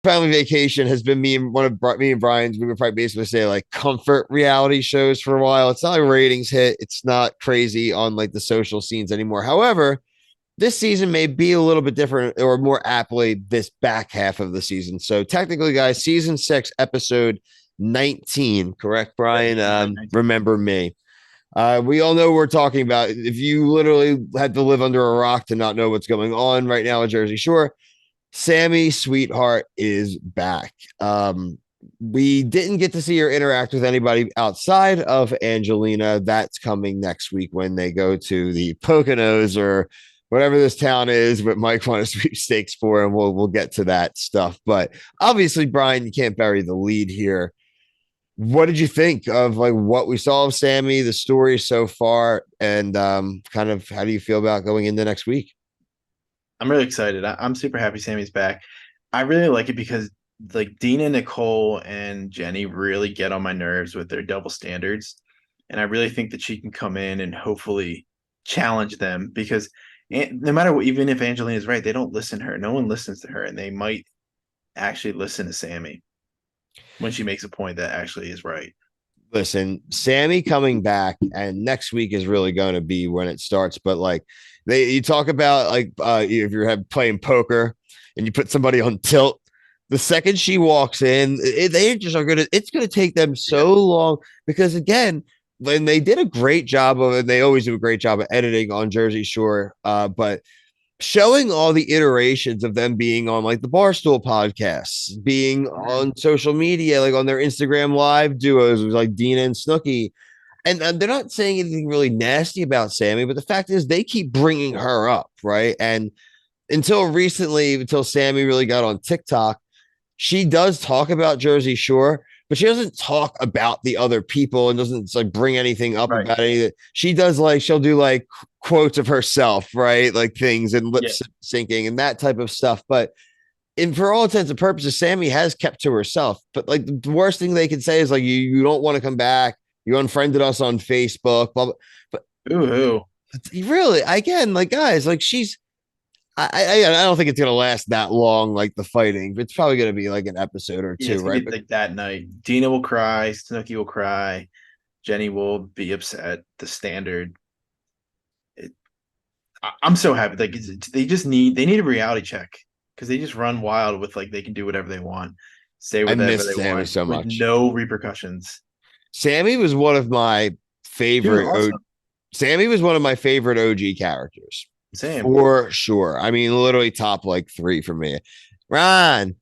Family Vacation has been me and Brian's. We would probably basically say like comfort reality shows for a while. It's not a ratings hit. It's not crazy on like the social scenes anymore. However, this season may be a little bit different or more aptly this back half of the season. So technically, guys, season 6, episode 19, correct, Brian? Remember me. We all know what we're talking about. If you literally had to live under a rock to not know what's going on right now at Jersey Shore, Sammi, sweetheart, is back. We didn't get to see her interact with anybody outside of Angelina. That's coming next week when they go to the Poconos or whatever this town is, but Mike won a sweepstakes for, and we'll get to that stuff. But obviously, Brian, you can't bury the lead here. What did you think of like what we saw of Sammi, the story so far, and kind of how do you feel about going into next week? I'm really excited. I'm super happy Sammy's back. I really like it because like Dina, Nicole, and Jenny really get on my nerves with their double standards. And I really think that she can come in and hopefully challenge them because no matter what, even if Angelina is right, they don't listen to her. No one listens to her, and they might actually listen to Sammi when she makes a point that actually is right. Listen, Sammi coming back, and next week is really going to be when it starts. But like you talk about like if you're playing poker and you put somebody on tilt, the second she walks in, they just are gonna. It's gonna take them Yeah. so long because again, when they did a great job of it, they always do a great job of editing on Jersey Shore. But showing all the iterations of them being on like the Barstool podcasts, being on social media, like on their Instagram live duos, like Dina and Snooki. And they're not saying anything really nasty about Sammi, but the fact is they keep bringing her up, right? And until recently, until Sammi really got on TikTok, she does talk about Jersey Shore, but she doesn't talk about the other people and doesn't like bring anything up Right. about any. She does like she'll do like quotes of herself, right? Like things and lip Yeah. syncing and that type of stuff. But for all intents and purposes, Sammi has kept to herself. But like the worst thing they can say is like you don't want to come back. You unfriended us on Facebook, blah, blah. But Ooh. really, again, like guys, like I don't think it's gonna last that long, like the fighting. It's probably gonna be like an episode or Yeah, two, it's gonna right? be But like that night. Dina will cry, Snooki will cry, Jenny will be upset. The standard. It, I'm so happy. Like they need a reality check because they just run wild with like they can do whatever they want, say I whatever miss they Sammi want so with much. no repercussions. Sammi was one of my She was favorite. awesome. Sammi was one of my favorite OG characters Same. for sure. I mean, literally top like 3 for me. Ron,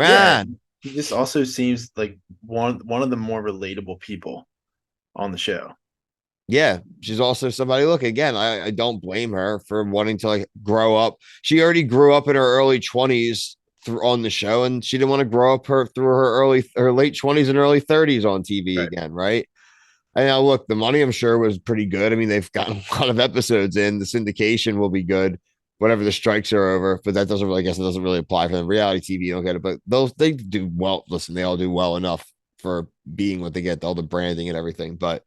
Yeah. Ron. He just also seems like one of the more relatable people on the show. Yeah, she's also somebody. Look, again, I don't blame her for wanting to like grow up. She already grew up in her early 20s through on the show, and she didn't want to grow up her through her late 20s and early 30s on TV Right. again, right? And now look, the money I'm sure was pretty good. I mean, they've gotten a lot of episodes in. The syndication will be good, whatever the strikes are over. But that doesn't really, I guess, it doesn't really apply for them. Reality TV, you don't get it. But those they do well. Listen, they all do well enough for being what they get, all the branding and everything. But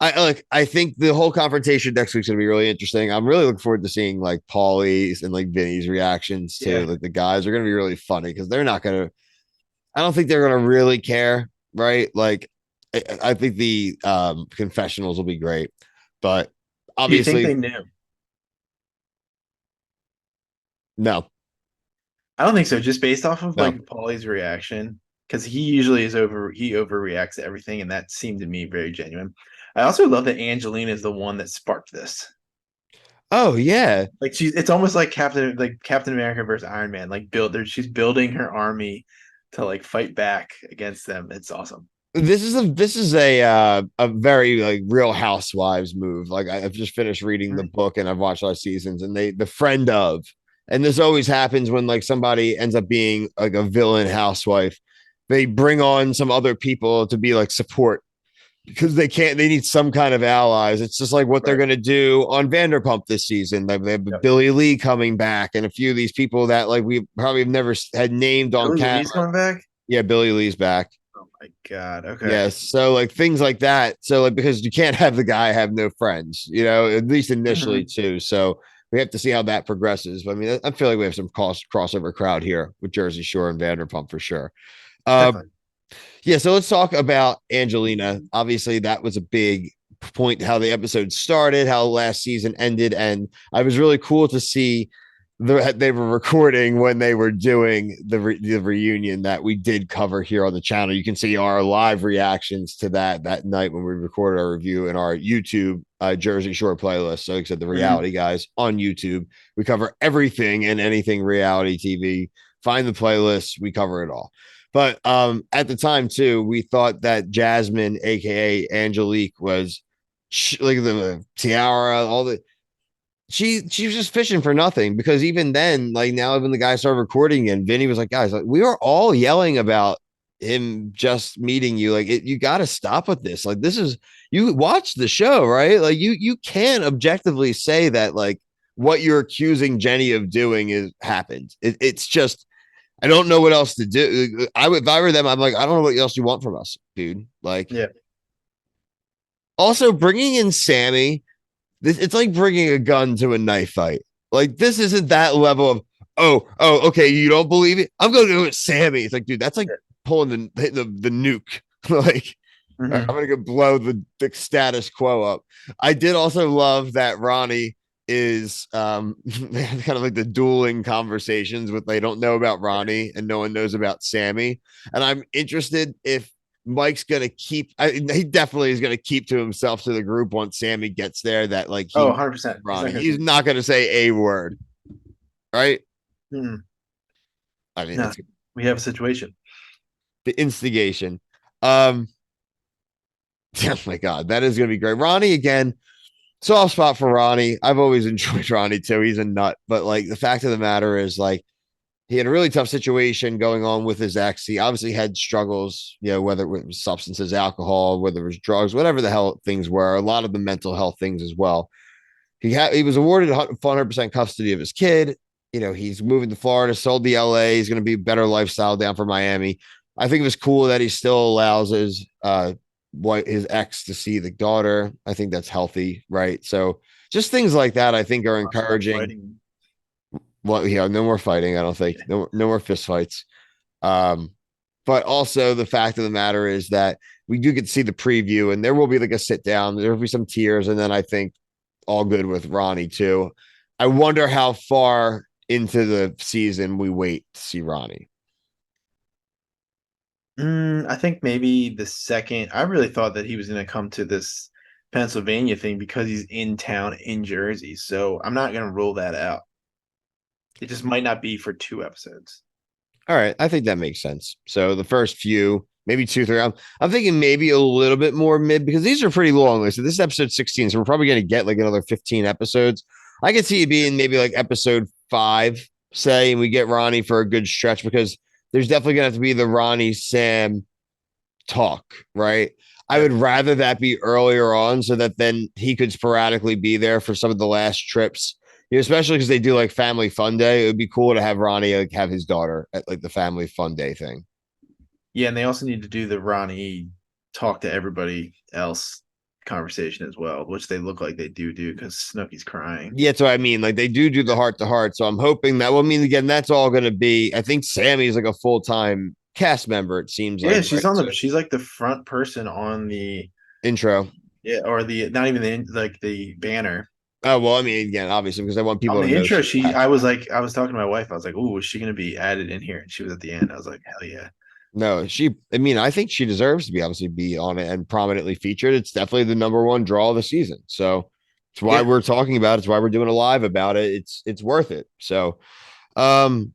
I think the whole confrontation next week's gonna be really interesting. I'm really looking forward to seeing like Paulie's and like Vinny's reactions to Yeah. like the guys are gonna be really funny because they're not gonna. I don't think they're gonna really care, right? Like I think the confessionals will be great, but Do you think obviously they knew? no, I don't think so. Just based off of no. like Paulie's reaction, because he overreacts to everything, and that seemed to me very genuine. I also love that Angelina is the one that sparked this. Oh yeah, Like it's almost like Captain America versus Iron Man. Like she's building her army to like fight back against them. It's awesome. this is a very like Real Housewives move. Like I've just finished reading the Mhm. book and I've watched all seasons, and the friend of, and this always happens when like somebody ends up being like a villain housewife. They bring on some other people to be like support because they need some kind of allies. It's just like what they're Right. going to do on Vanderpump this season. They have Yep. Billy Lee coming back and a few of these people that like we probably have never had named on Billy camera. Lee's coming back. Yeah, Billy Lee's back. Oh my god. Okay. Yes. So like things like that. So like because you can't have the guy have no friends, at least initially Mhm. too. So we have to see how that progresses. But I mean, I feel like we have some crossover crowd here with Jersey Shore and Vanderpump for sure. Uh, Definitely. yeah, so let's talk about Angelina. Obviously, that was a big point how the episode started, how last season ended, and I was really cool to see they were recording when they were doing the reunion that we did cover here on the channel. You can see our live reactions to that night when we recorded our review in our YouTube Jersey Shore playlist. So, like I said, the Mhm. reality guys on YouTube, we cover everything and anything reality TV. Find the playlist, we cover it all. But at the time too, we thought that Jasmine, aka Angelique, was like the tiara, all the she was just fishing for nothing because even then, like now when the guys started recording and Vinny was like, guys, like, we are all yelling about him just meeting you. Like you got to stop with this. Like this is you watch the show, right? Like you can't objectively say that like what you're accusing Jenny of doing is happened. It's just I don't know what else to do. If I were them, I'm like, I don't know what else you want from us, dude. Like, Yeah. also bringing in Sammi, it's like bringing a gun to a knife fight. Like, this isn't that level of, okay, you don't believe it? I'm going to go with Sammi. It's like, dude, that's like pulling the nuke. Like, I'm Hmm. gonna go blow the status quo up. I did also love that Ronnie is kind of like the dueling conversations with they don't know about Ronnie and no one knows about Sammi. And I'm interested if Mike's gonna keep he definitely is gonna keep to himself to the group once Sammi gets there that like Oh, he 100%. He's not Ronnie. going to He's do. not gonna say a word, right? Mm. I mean No, it's we have a situation. the instigation. Um oh my god, that is gonna be great. Ronnie again, soft spot for Ronnie. I've always enjoyed Ronnie too. He's a nut, but like the fact of the matter is, like he had a really tough situation going on with his ex. He obviously had struggles, you know, whether it was substances, alcohol, whether it was drugs, whatever the hell things were. A lot of the mental health things as well. He was awarded 100% custody of his kid. You know, he's moving to Florida, sold the LA. He's going to be a better lifestyle down for Miami. I think it was cool that he still allows his ex to see the daughter. I think that's healthy, right? So just things like that, I think, are Stop encouraging. fighting. Well, yeah, no more fighting. I don't think Yeah. no more fist fights. Um, but also the fact of the matter is that we do get to see the preview, and there will be like a sit down. There will be some tears, and then I think all good with Ronnie too. I wonder how far into the season we wait to see Ronnie. I think maybe the second. I really thought that he was going to come to this Pennsylvania thing because he's in town in Jersey. So I'm not going to rule that out. It just might not be for 2 episodes. All right, I think that makes sense. So the first few, maybe two, three. I'm thinking maybe a little bit more mid because these are pretty long. So this is episode 16, so we're probably going to get like another 15 episodes. I could see it being maybe like episode 5, say, and we get Ronnie for a good stretch because there's definitely going to have to be the Ronnie Sam talk, right? I Yeah. would rather that be earlier on so that then he could sporadically be there for some of the last trips. You know, especially because they do like family fun day. It would be cool to have Ronnie like have his daughter at like the family fun day thing. Yeah, and they also need to do the Ronnie talk to everybody else conversation as well, which they look like they do because Snooki's crying. Yeah, so I mean, like they do the heart to heart. So I'm hoping that. Well, I mean, again, that's all going to be. I think Sammy's like a full time cast member. It seems like Yeah, right. So she's like the front person on the intro. yeah, or the not even the like the banner. Oh well, I mean, again, obviously because I want On people to the know intro, she's back. I was talking to my wife. I was like, "Ooh, is she gonna be added in here?" And she was at the end. I was like, "Hell yeah!" No, she. I mean, I think she deserves to be obviously be on it and prominently featured. It's definitely the number one draw of the season. So it's why Yeah. we're talking about it. It's why we're doing a live about it. It's worth it. So, um,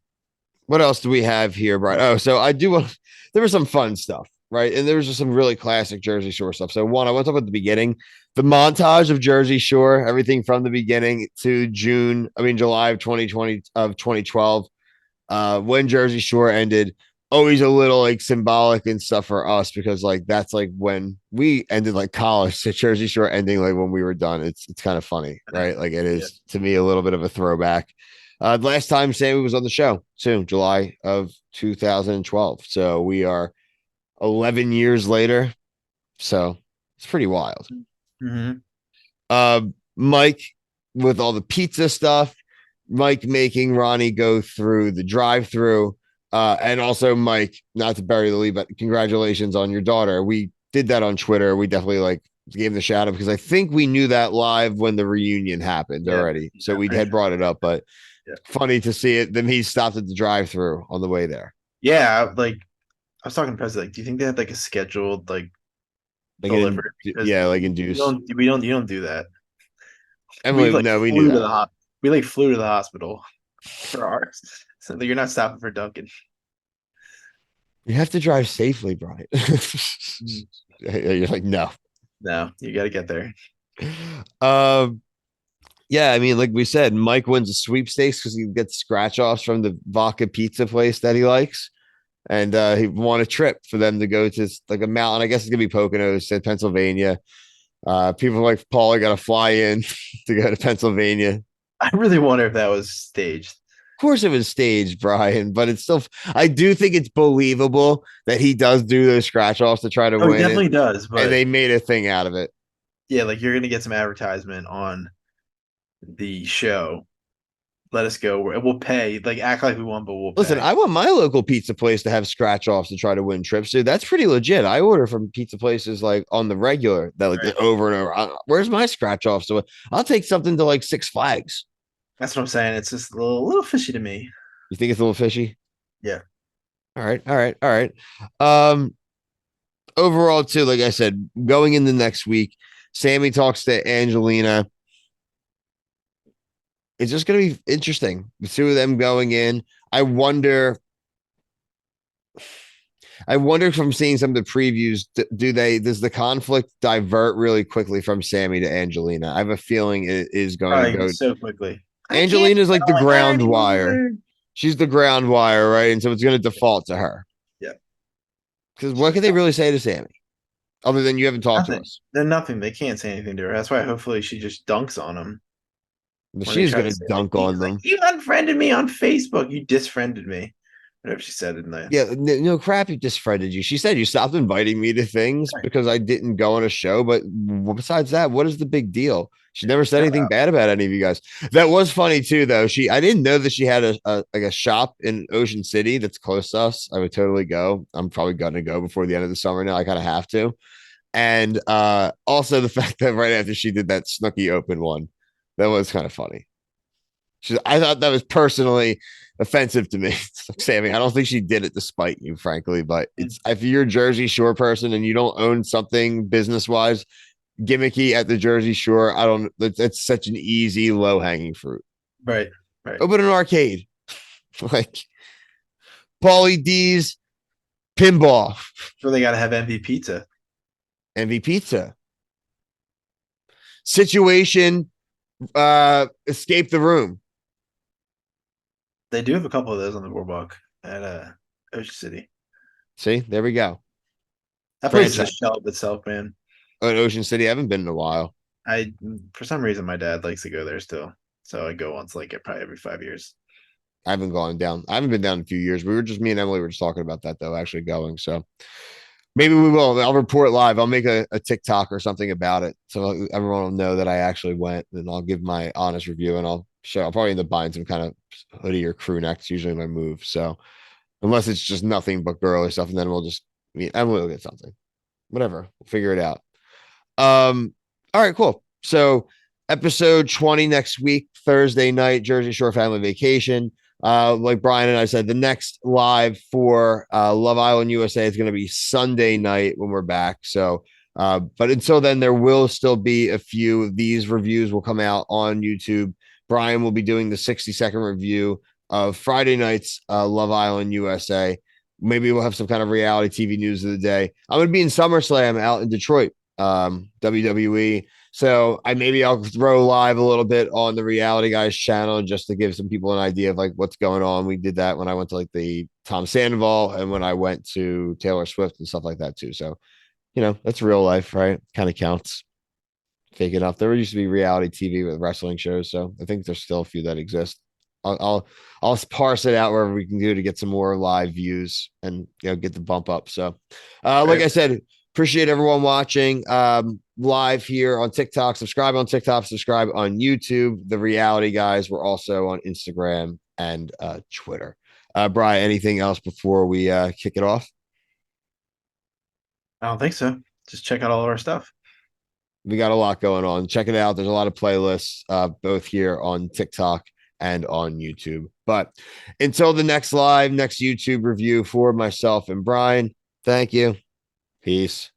what else do we have here, Brian? Oh, so I do want. There was some fun stuff, right? And there was just some really classic Jersey Shore stuff. So one, I want to talk about the beginning, the montage of Jersey Shore, everything from the beginning to July of 2020 of 2012 when Jersey Shore ended, always a little like symbolic and stuff for us because like that's like when we ended like college. So Jersey Shore ending like when we were done. It's kind of funny, I know. right? Like it Yeah. is to me a little bit of a throwback. Last time Sammy was on the show, soon, July of 2012. So we are 11 years later. So it's pretty wild. Hmm. Mike, with all the pizza stuff, Mike making Ronnie go through the drive-through, and also Mike, not to bury the lead, but congratulations on your daughter. We did that on Twitter. We definitely like gave him the shout out because I think we knew that live when the reunion happened Yeah, already, so I'm we pretty had sure. brought it up. But Yeah, funny to see it. Then he stopped at the drive-through on the way there, yeah. Like I was talking to President. Like, do you think they had like a scheduled like like delivery? Because yeah, like induce. you don't do that. We Emily, like no, we knew flew to that. the we like flew to the hospital for ours. So you're not stopping for Dunkin'. You have to drive safely, Brian. Mm. You're like, no. No, you got to get there. Um, yeah, I mean, like we said, Mike wins a sweepstakes because he gets scratch offs from the vodka pizza place that he likes. And he won a trip for them to go to like a mountain. I guess it's gonna be Poconos in Pennsylvania. People like Paul got to fly in to go to Pennsylvania. I really wonder if that was staged. Of course, it was staged, Brian, but it's still. I do think it's believable that he does do those scratch offs to try to Oh, he win it, definitely does. and But they made a thing out of it. yeah, like you're gonna get some advertisement on the show. Let us go. We'll pay. Like act like we won, but we'll Listen, pay. I want my local pizza place to have scratch offs to try to win trips, dude. That's pretty legit. I order from pizza places like on the regular that like Right. over and over. Where's my scratch off? So I'll take something to like Six Flags. That's what I'm saying. It's just little fishy to me. You think it's a little fishy? Yeah. All right, all right, all right. Um, Overall, too, like I said, going into next week, Sammy talks to Angelina. It's just going to be interesting. The two of them going in. I wonder. I wonder from seeing some of the previews, do they does the conflict divert really quickly from Sammy to Angelina? I have a feeling it is going to Probably go. so quickly. I can't Angelina's like the go with her ground wire. anymore. She's the ground wire, right? And so it's going to default to her. Yeah. Because She what can just they really say to Sammy other than you haven't talked to nothing. us? They're nothing. They can't say anything to her. That's why hopefully she just dunks on him But when they she's try going to to say like dunk he's on like, them. you unfriended me on Facebook. You disfriended me. Whatever she said in there. Yeah, no crap. You disfriended you. She said you stopped inviting me to things because I didn't go on a show. But besides that, what is the big deal? She never said Shut anything up. bad about any of you guys. That was funny too, though. I didn't know that she had a like a shop in Ocean City that's close to us. I would totally go. I'm probably gonna go before the end of the summer now. I kind of have to. And also the fact that right after she did that Snooki Open one, that was kind of funny. I thought that was personally offensive to me, Sammy. I don't think she did it to spite you, frankly. But it's if you're a Jersey Shore person and you don't own something business wise gimmicky at the Jersey Shore, I don't. That's such an easy low hanging fruit. Right. Right. Open an arcade, like Paulie D's pinball, So they gotta have MV pizza. MV Pizza situation. Escape the room. They do have a couple of those on the boardwalk at Ocean City. See, there we go. That place is a Franchise. shell of itself, man. Oh, in Ocean City, I haven't been in a while. I for some reason my dad likes to go there still. So I go once like probably every 5 years. I haven't gone down. I haven't been down in a few years. We were just me and Emily were just talking about that though, actually going. So maybe we will. I'll report live. I'll make a TikTok or something about it so everyone will know that I actually went. And I'll give my honest review and I'll show. I'll probably end up buying some kind of hoodie or crew neck. It's usually my move. So unless it's just nothing but girly stuff, and then we'll just Emily will get something. Whatever. We'll figure it out. All right, cool. So episode 20 next week, Thursday night, Jersey Shore Family Vacation. Like Brian and I said, the next live for Love Island USA is going to be Sunday night when we're back. So, but until then, there will still be a few of these reviews will come out on YouTube. Brian will be doing the 60-second review of Friday night's Love Island USA. Maybe we'll have some kind of reality TV news of the day. I'm going to be in SummerSlam out in Detroit, WWE. So I'll throw live a little bit on the Reality Guys channel just to give some people an idea of like what's going on. We did that when I went to like the Tom Sandoval and when I went to Taylor Swift and stuff like that too. So, that's real life, right? Kind of counts. Fake enough. There used to be reality TV with wrestling shows, so I think there's still a few that exist. I'll parse it out wherever we can do to get some more live views and get the bump up. So, like Right. I said, appreciate everyone watching. live here on TikTok. Subscribe on TikTok, subscribe on YouTube. The reality guys, we're also on Instagram and Twitter. Brian, anything else before we kick it off? I don't think so. Just check out all of our stuff. We got a lot going on. Check it out. There's a lot of playlists, both here on TikTok and on YouTube. But until the next live, next YouTube review for myself and Brian, thank you. Peace.